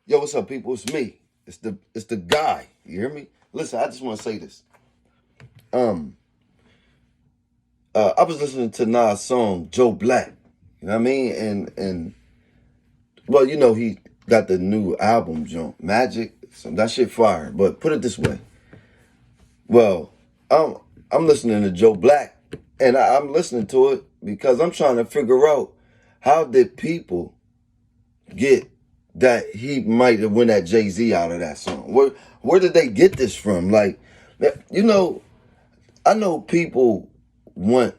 Yo, what's up, people? It's me. It's the guy. You hear me? Listen, I just want to say this. Um, I was listening to Nas' song Joeblack. You know what I mean? And well, he got the new album, joint Magic. So that shit fire. But put it this way. Well, I'm listening to Joeblack, and I'm listening to it because I'm trying to figure out how did people get that he might have won that Jay-Z out of that song. Where did they get this from? Like, I know people want,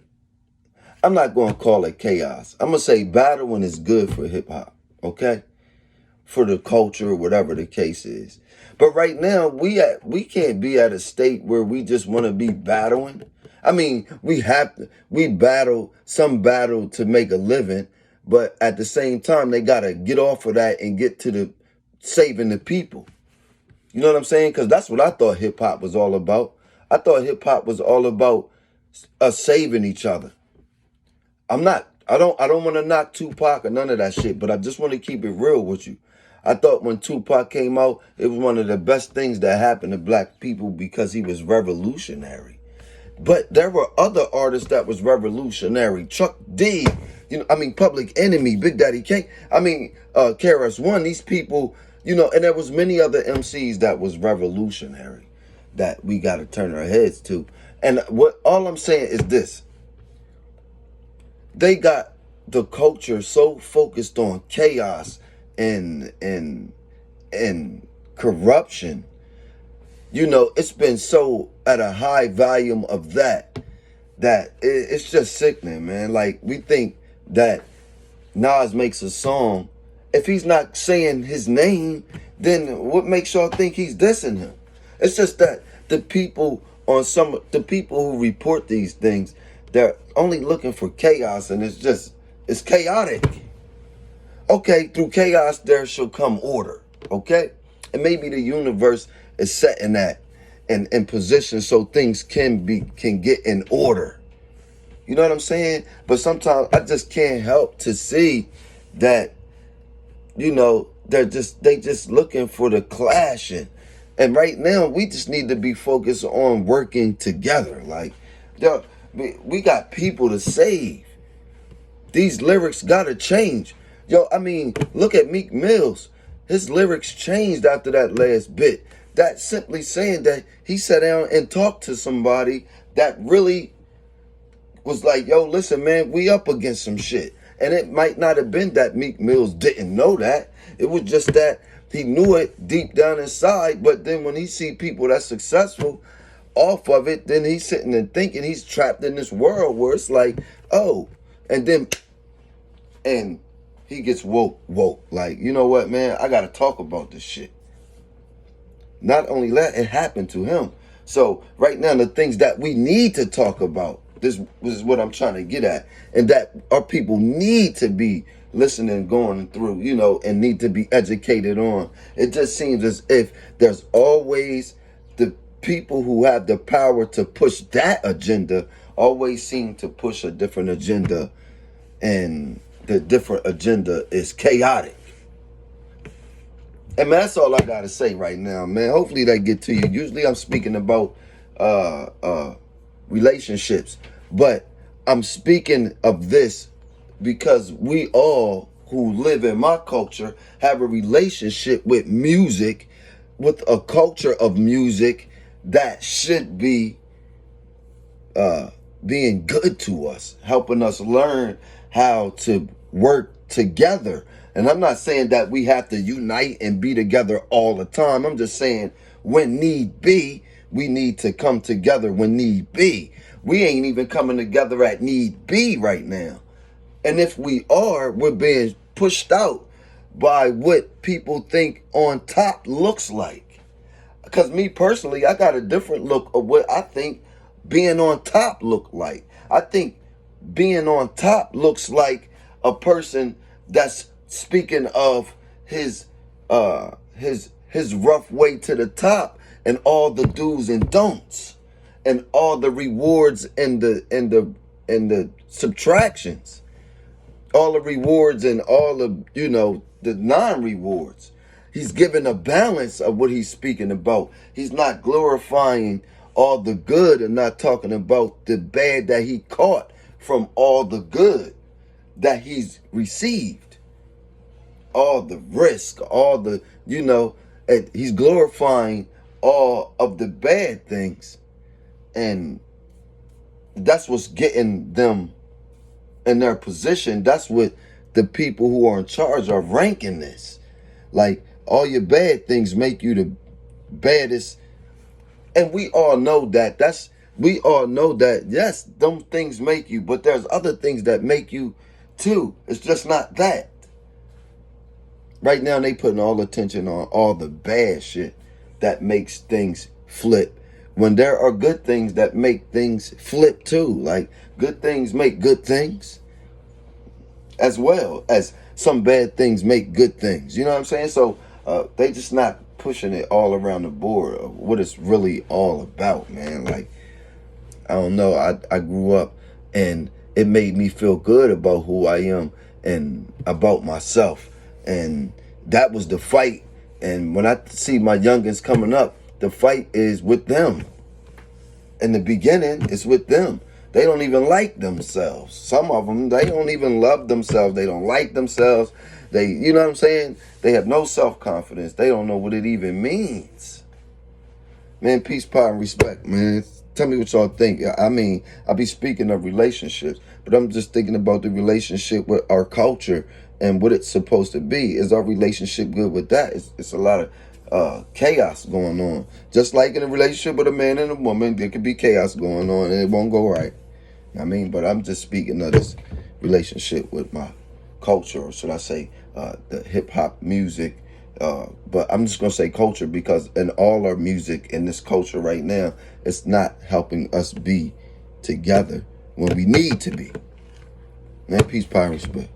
I'm not going to call it chaos. I'm going to say battling is good for hip hop, okay? For the culture, whatever the case is. But right now, we can't be at a state where we just want to be battling. I mean, we battle to make a living, but at the same time, they got to get off of that and get to the saving the people. You know what I'm saying? Because that's what I thought hip hop was all about. I thought hip hop was all about us saving each other. I don't want to knock Tupac or none of that shit, but I just want to keep it real with you. I thought when Tupac came out, it was one of the best things that happened to black people because he was revolutionary. But there were other artists that was revolutionary. Chuck D, Public Enemy, Big Daddy Kane, KRS-One, these people, and there was many other MCs that was revolutionary that we got to turn our heads to. And all I'm saying is this. They got the culture so focused on chaos and corruption. It's been so at a high volume of that it's just sickening, man. Like, we think that Nas makes a song. If he's not saying his name, then what makes y'all think he's dissing him? It's just that the people who report these things, they're only looking for chaos, and it's chaotic. Okay, through chaos there shall come order. Okay? And maybe the universe is setting that in position so things can get in order. You know what I'm saying? But sometimes I just can't help to see that, they just looking for the clashing. And right now we just need to be focused on working together. Like, we got people to save. These lyrics gotta change. Look at Meek Mills. His lyrics changed after that last bit. That's simply saying that he sat down and talked to somebody that really was like, yo, listen, man, we up against some shit. And it might not have been that Meek Mills didn't know that. It was just that he knew it deep down inside. But then when he see people that's successful off of it, then he's sitting and thinking he's trapped in this world where it's like, oh, and he gets woke. Like, you know what, man? I got to talk about this shit. Not only that, it happened to him. So right now, the things that we need to talk about, this is what I'm trying to get at. And that our people need to be listening, going through, and need to be educated on. It just seems as if there's always the people who have the power to push that agenda always seem to push a different agenda. And the different agenda is chaotic. And man, that's all I gotta say right now, man. Hopefully that get to you. Usually I'm speaking about relationships, but I'm speaking of this because we all who live in my culture have a relationship with music, with a culture of music that should be being good to us, helping us learn how to work together. And I'm not saying that we have to unite and be together all the time. I'm just saying when need be, we need to come together when need be. We ain't even coming together at need be right now. And if we are, we're being pushed out by what people think on top looks like. Because me personally, I got a different look of what I think being on top look like. I think being on top looks like a person that's speaking of his rough way to the top and all the do's and don'ts and all the rewards and the subtractions, all the rewards and all the the non-rewards. He's giving a balance of what he's speaking about. He's not glorifying all the good and not talking about the bad that he caught from all the good that he's received. All the risk, all the, and he's glorifying all of the bad things. And that's what's getting them in their position. That's what the people who are in charge are ranking this. Like, all your bad things make you the baddest. And we all know that. Yes, them things make you, but there's other things that make you too. It's just not that. Right now, they putting all attention on all the bad shit that makes things flip. When there are good things that make things flip too. Like, good things make good things, as well as some bad things make good things. You know what I'm saying? So they just not pushing it all around the board of what it's really all about, man. Like, I don't know. I grew up and it made me feel good about who I am and about myself. And that was the fight. And when I see my youngins coming up, the fight is with them. In the beginning, it's with them. They don't even like themselves. Some of them, they don't even love themselves. They don't like themselves. You know what I'm saying? They have no self-confidence. They don't know what it even means. Man, peace, power, and respect, man. Tell me what y'all think. I mean, I be speaking of relationships, but I'm just thinking about the relationship with our culture and what it's supposed to be. Is our relationship good with that? It's a lot of chaos going on. Just like in a relationship with a man and a woman, there could be chaos going on and it won't go right. I mean, but I'm just speaking of this relationship with my culture, or should I say the hip-hop music. But I'm just going to say culture, because in all our music in this culture right now, it's not helping us be together when we need to be. Man, peace, power, and respect.